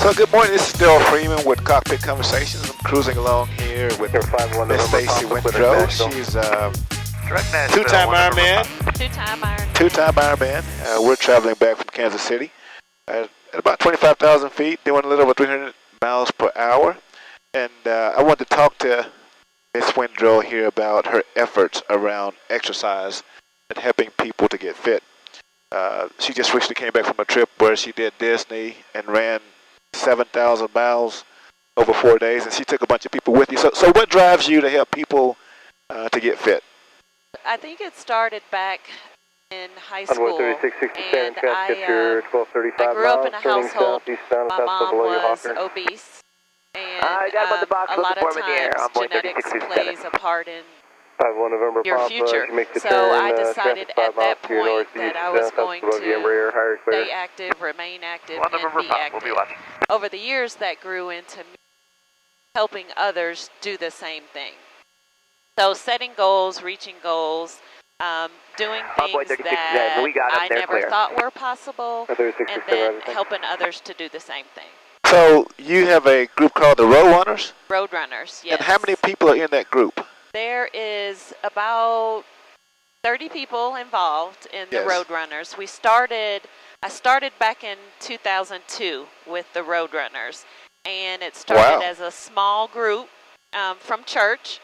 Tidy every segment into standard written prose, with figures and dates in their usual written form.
So good morning, this is Darrell Freeman with Cockpit Conversations. I'm cruising along here with Miss Stacy Windrow. She's a two-time Ironman. Two-time Ironman. We're traveling back from Kansas City at about 25,000 feet, doing a little over 300 miles per hour. And I wanted to talk to Miss Windrow here about her efforts around exercise and helping people to get fit. She just recently came back from a trip where she did Disney and ran 7,000 miles over 4 days, and she took a bunch of people with you. So what drives you to help people to get fit? I think it started back in high school, and I grew up in a household. My mom was obese, and a lot of times genetics plays a part in your future. So I decided at that point that I was going to stay active, remain active, and be active. Over the years, that grew into me helping others do the same thing. So setting goals, reaching goals, doing things that I never thought were possible, and then helping others to do the same thing. So you have a group called the Road Runners? Road Runners, yes. And how many people are in that group? There is about 30 people involved in the Road Runners. I started back in 2002 with the Road Runners, and it started as a small group from church.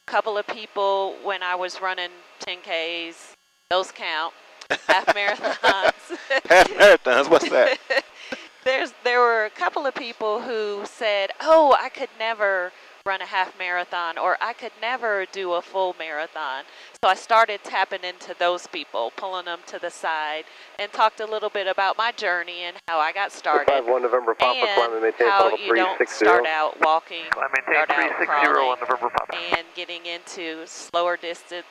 A couple of people when I was running 10Ks, those count, half marathons. Half marathons, what's that? There were a couple of people who said, oh, I could never run a half marathon, or I could never do a full marathon. So I started tapping into those people, pulling them to the side, and talked a little bit about my journey and how I got started, and how you don't start out walking, start out crawling, and getting into slower distance,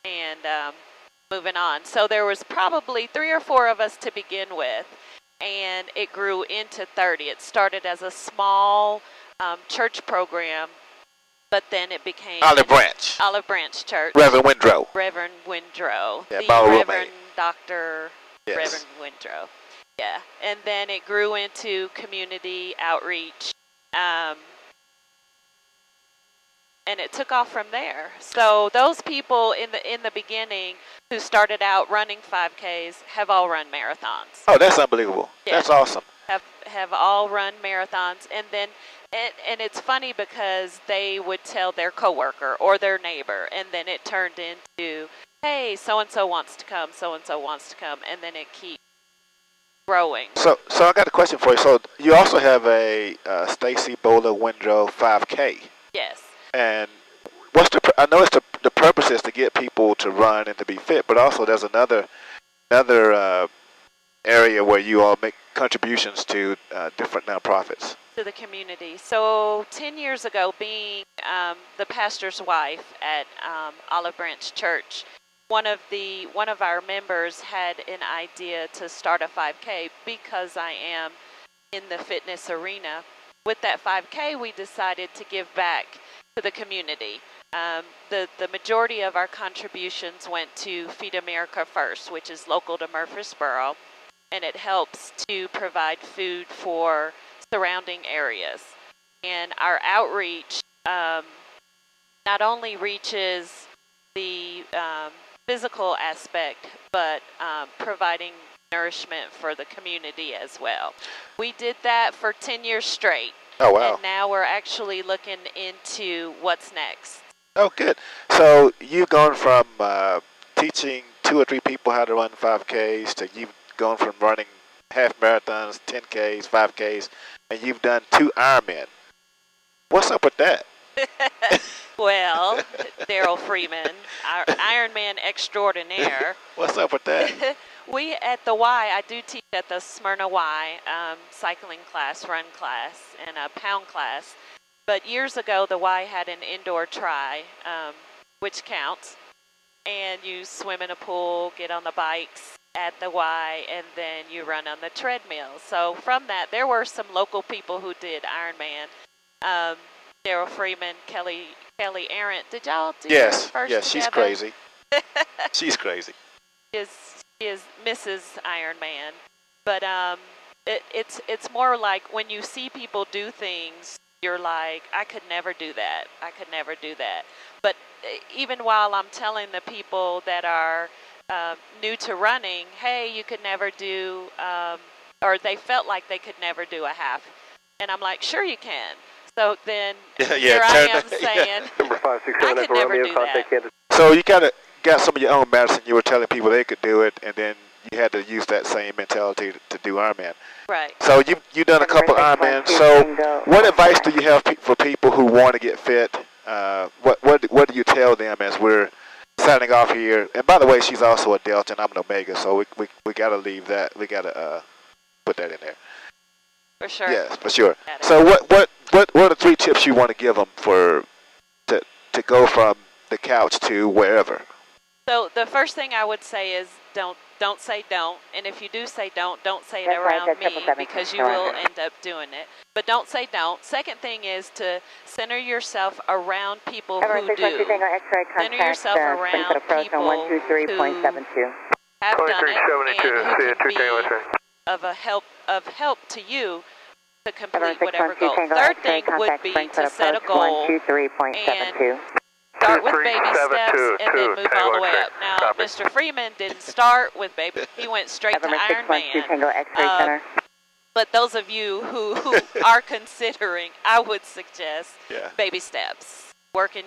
and moving on. So there was probably 3 or 4 of us to begin with, and it grew into 30. It started as a small church program, but then it became Olive Branch Church. Reverend Windrow. Yeah, the Reverend Dr. Reverend Windrow. Yeah, and then it grew into community outreach, and it took off from there. So those people in the beginning who started out running 5Ks have all run marathons. Oh, that's unbelievable. Yeah. That's awesome. Have all run marathons, and then and it's funny because they would tell their coworker or their neighbor, and then it turned into, hey, so and so wants to come, and then it keeps growing. So I got a question for you. So you also have a Stacy Windrow 5K. Yes. And I know it's the purpose is to get people to run and to be fit, but also there's another area where you all make contributions to different nonprofits. To the community. So 10 years ago, being the pastor's wife at Olive Branch Church, one of our members had an idea to start a 5K because I am in the fitness arena. With that 5K, we decided to give back to the community. The majority of our contributions went to Feed America First, which is local to Murfreesboro, and it helps to provide food for surrounding areas. And our outreach not only reaches the physical aspect, but providing nourishment for the community as well. We did that for 10 years straight. Oh, wow. And now we're actually looking into what's next. Oh, good. So you've gone from teaching 2 or 3 people how to run 5Ks to you've gone from running half marathons, 10Ks, 5Ks, and you've done 2 Ironmen. What's up with that? Well, Darrell Freeman, our Ironman extraordinaire. What's up with that? We at the Y, I do teach at the Smyrna Y, cycling class, run class, and a pound class. But years ago, the Y had an indoor try, which counts. And you swim in a pool, get on the bikes at the Y, and then you run on the treadmill. So from that, there were some local people who did Ironman. Darrell Freeman, Kelly Arendt. Did y'all do your first together? Yes, she's crazy. She's crazy. She is Mrs. Ironman. But it's more like when you see people do things, you're like, I could never do that. I could never do that. But even while I'm telling the people that are new to running, hey, you could never do, or they felt like they could never do a half, and I'm like, sure you can. So then here I am saying, I could never do that. So you got some of your own medicine. You were telling people they could do it, and then you had to use that same mentality to do Ironman. Right. So you've done a couple Ironmans. So what advice do you have for people who want to get fit? What do you tell them as we're signing off here? And by the way, she's also a Delta and I'm an Omega, so we got to leave that. We got to put that in there. For sure. Yes, for sure. So what are the 3 tips you want to give them to go from the couch to wherever? So the first thing I would say is don't say don't, and if you do say don't say it around me because you will end up doing it. But don't say don't. Second thing is to center yourself around people who do. Center yourself around people who have done it and who can be of help to you to complete whatever goal. Third thing would be to set a goal and start with baby steps and then move all the way up. Now, Mr. Freeman didn't start with baby. He went straight to Ironman. But those of you who are considering, I would suggest baby steps, working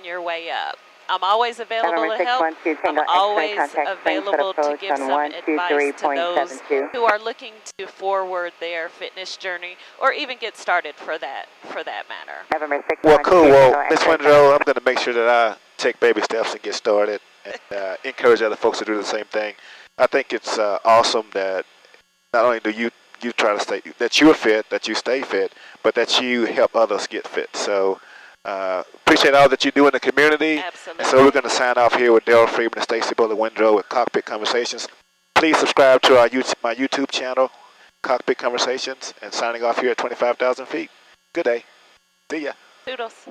your way up. I'm always available to help. I'm always available to give some advice to those who are looking to forward their fitness journey or even get started for that matter. Well, cool. Well, Ms. Windrow, I'm going to make sure that I take baby steps and get started and encourage other folks to do the same thing. I think it's awesome that not only do you try to stay, that you're fit, that you stay fit, but that you help others get fit. So appreciate all that you do in the community. Absolutely. And so we're going to sign off here with Darrell Freeman and Stacy B Windrow with Cockpit Conversations. Please subscribe to my YouTube channel, Cockpit Conversations, and signing off here at 25,000 feet. Good day. See ya. Toodles.